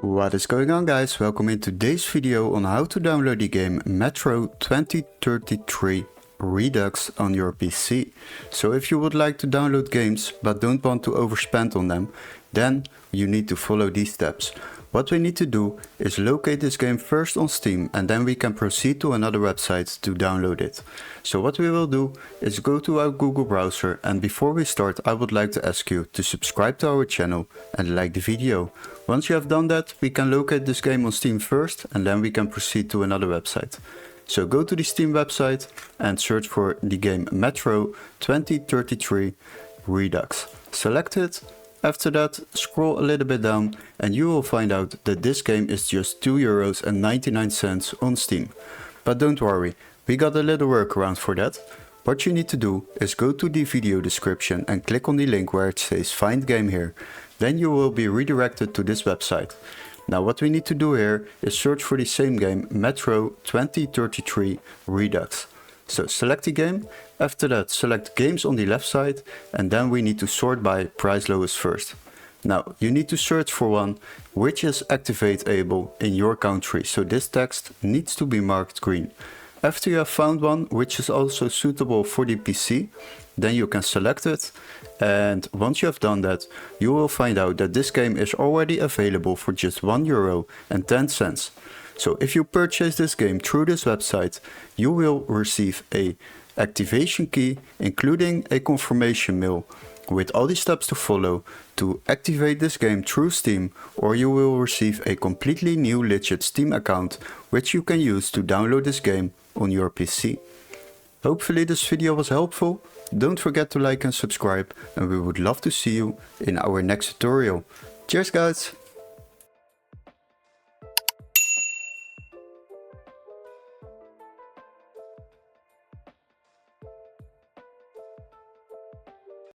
What is going on, guys? Welcome in today's video on how to download the game Metro 2033 Redux on your PC. So if you would like to download games but don't want to overspend on them, then you need to follow these steps. What we need to do is locate this game first on Steam, and then we can proceed to another website to download it. So what we will do is go to our Google browser, and before we start I would like to ask you to subscribe to our channel and like the video. Once you have done that, we can locate this game on Steam first, and then we can proceed to another website. So go to the Steam website and search for the game Metro 2033 Redux. Select it. After that, scroll a little bit down and you will find out that this game is just €2.99 on Steam. But don't worry, we got a little workaround for that. What you need to do is go to the video description and click on the link where it says find game here. Then you will be redirected to this website. Now what we need to do here is search for the same game, Metro 2033 Redux. So select the game, after that select games on the left side, and then we need to sort by price lowest first. Now you need to search for one which is activatable in your country, so this text needs to be marked green. After you have found one which is also suitable for the PC, then you can select it, and once you have done that, you will find out that this game is already available for just €1.10. So if you purchase this game through this website, you will receive a activation key, including a confirmation mail with all the steps to follow to activate this game through Steam, or you will receive a completely new legit Steam account which you can use to download this game on your PC. Hopefully this video was helpful. Don't forget to like and subscribe, and we would love to see you in our next tutorial. Cheers, guys!